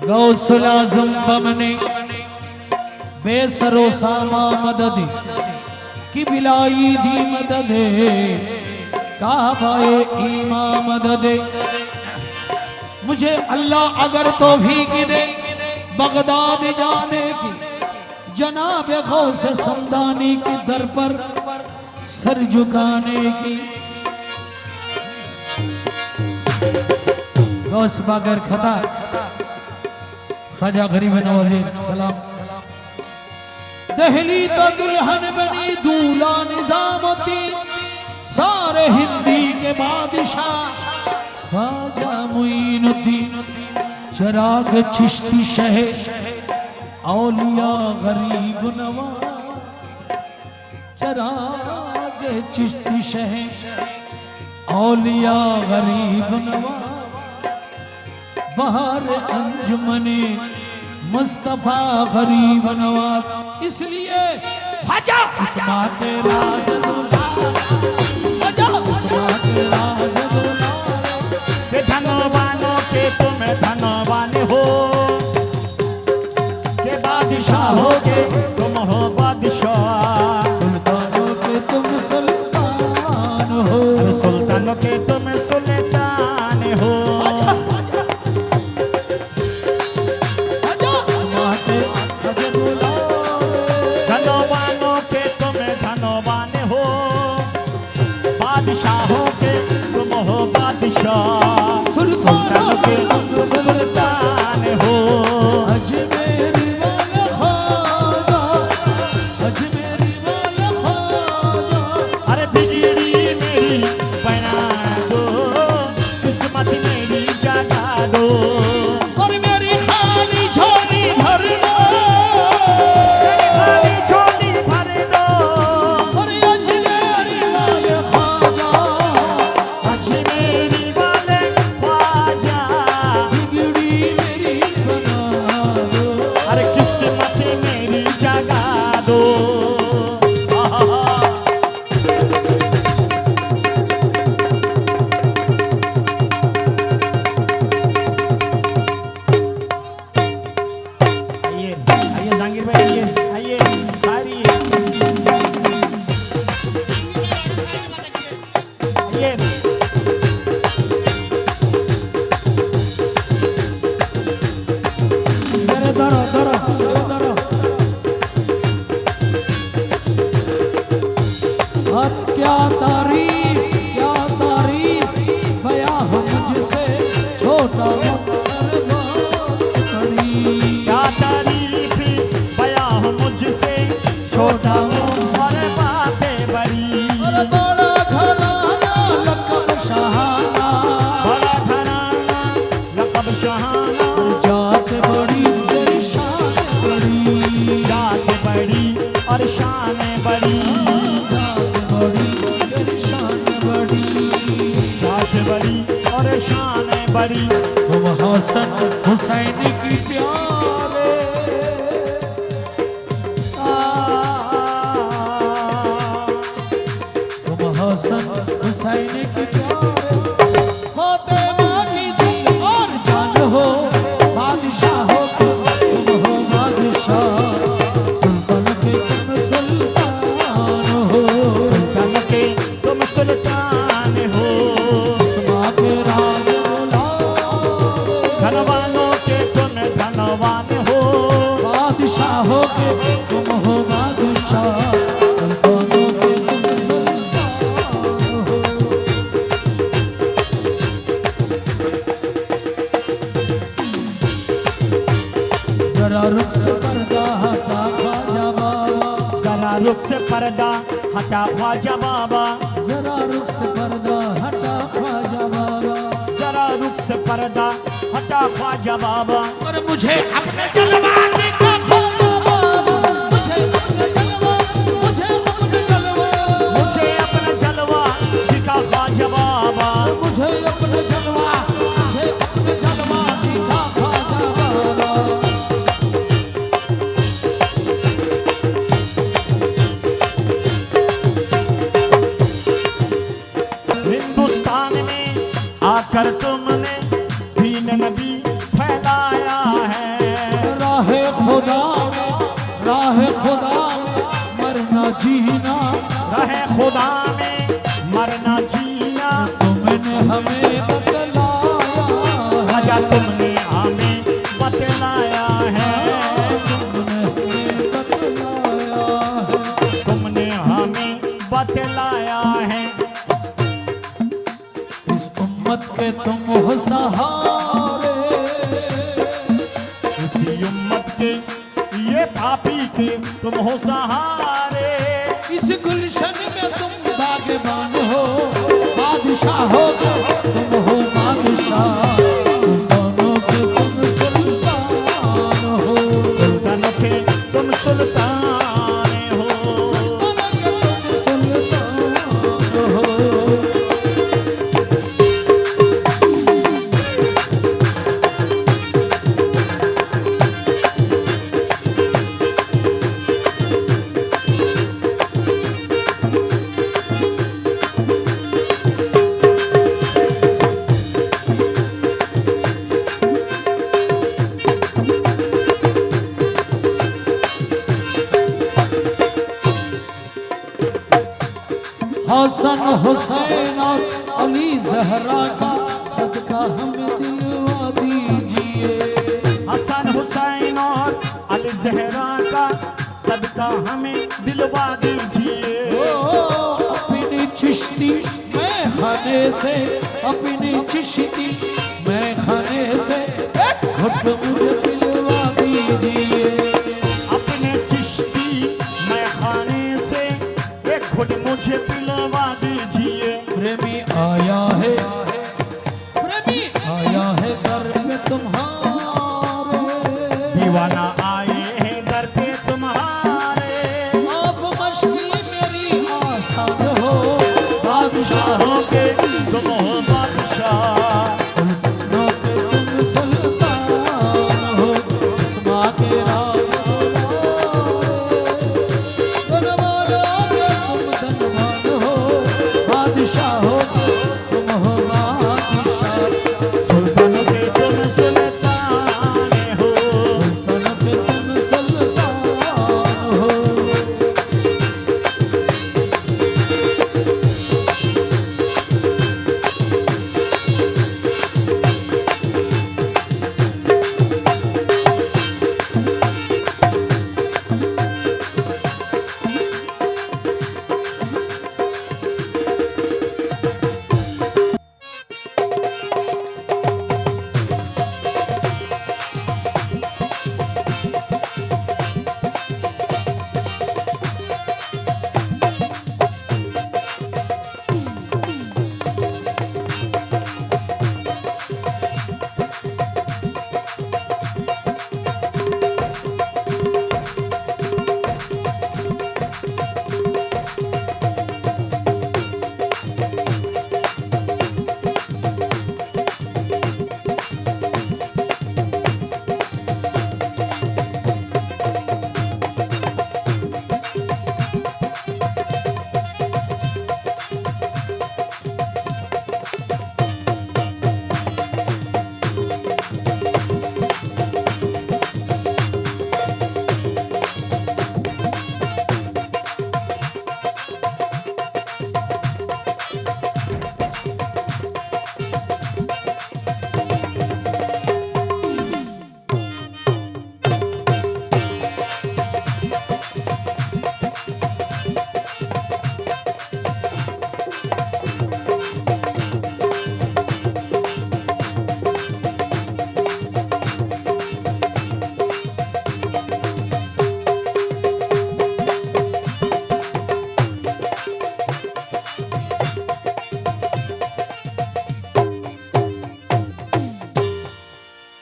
गौसुल आज़म बमने बेसरो सामा मदद की बिलाई दी मदद काबाए ईमा मदद। मुझे अल्लाह अगर तौफीक दे बगदाद जाने की, जनाब गौस समदानी के दर पर सर झुकाने की। गौस बागर खता ख्वाजा गरीब नवाज़ी सलाम। दहली तो दुल्हन बनी दूल्हा निजामुद्दीन, सारे हिंदी के बादशाह ख्वाजा मुईनुद्दीन। चिराग चिश्ती शहे औलिया गरीब नवाज, चिराग चिश्ती शहे औलिया गरीब नवाज। बहार अंजुमने मुस्तफा गरीब नवाज। इसलिए ख्वाजा उस्मा के राज धनवानों के तुम धनवान हो, के बादशाहों के तुम हो बादशाह, सुल्तानों के तुम सुल्तान हो, सुल्तानों के तुम सुल्तान हो। धनवानों के तुम धनवान हो, बादशाहों के तुम हो बादशाह, सुल्तान के तुम सुल्तान हो। अजमेरी वाला ख्वाजा, अजमेरी वाला ख्वाजा। अरे बिजली मेरी बना दो, किस्मत मेरी जगा दो, और मेरी खाली झोली भर दो, खाली झोली भर दो। और अजमेरी वाले ख्वाजा, अजमेरी वाले ख्वाजा, बिगड़ी मेरी बना दो। अरे किस्मत मेरी जगा दो। आइए आइए जहांगीर भाई, आइए आइए सारी आइए। अरे धरो धरो धरो। और क्या तारीफ बया हो मुझसे छोटा क्या तारीफ बयां हो मुझसे छोटा हूँ और बातें बड़ी। और बड़ा घराना लकब शहाना, बड़ा घराना लक़ब शहाना, जात बड़ी तेरी शान बड़ी, जात बड़ी और शान बड़ी, जात बड़ी तेरी शान बड़ी। जात बड़ी और शान बड़ी। तुम हसन हुसैन की प्यारे, तुम हसन हुसैन की प्यारे। फातिमा की दिल और जान हो, बादशाह हो तुम हो बादशाह, सुल्तान के तुम सुल्तान हो, सुल्तान के तुम सुल्तान हो। उस्मा के राज बुलावे, धनवानों के तुम धनवान हो, बादशाहों के तुम हो बादशाह, सुल्तानों के तुम सुल्तान हो। जरा रुख से पर्दा हटा ख्वाजा बाबा, जरा रुख से पर्दा हटा ख्वाजा बाबा, जरा रुख से पर्दा हटा ख्वाजा बाबा। जरा रुख से पर्दा हटा ख्वाजा बाबा। और मुझे अपने जलवा दिखा ख्वाजा बाबा, मुझे अपने जलवा, मुझे अपने जलवा, मुझे अपना जलवा दिखा ख्वाजा बाबा, मुझे अपने जलवा, मुझे अपने जलवा दिखा ख्वाजा बाबा। हिंदुस्तान में आकर तुमने दीन नबी फैलाया है, खुदा में, राह खुदा में मरना जीना, रहे खुदा में मरना जीना, तुमने हमें बतलाया, राजा तुमने हमें बतलाया है, तुमने हमें बतलाया है। तुमने हमें बतलाया है। इस उम्मत के तुम हो सहारे, इसी उम्मत के ये पापी के तुम हो सहारे, इस गुलशन में तुम बागबान हो, बादशाह हो तुम हो बादशाह, सुल्तानों के तुम सुल्तान हो, सुल्तानों के तुम सुल्तान हो। सुल्तानों के तुम सुल्तान हो। हसन हुसैन और अली जहरा का सदका हमें दिलवा दीजिए, हसन हुसैन और अली जहरा का सदका हमें दिलवा दीजिए। अपनी चिश्ती मैं खाने से, अपनी चिश्ती मैं खाने से घुट मुझे दिलवा दीजिए, अपने चिश्ती मैं खाने से एक घुट मुझे पिलवा दीजिए। प्रेमी आया है, प्रेमी आया है दर पे तुम्हारे, दीवाना आए हैं दर पे तुम्हारे, आप मुश्किल मेरी आसान हो, बादशाहों के तुम हो बादशाह, सुल्तानों के तुम सुल्तान हो, इस्मा के धनवानों के तुम धनवान हो, बादशाहों के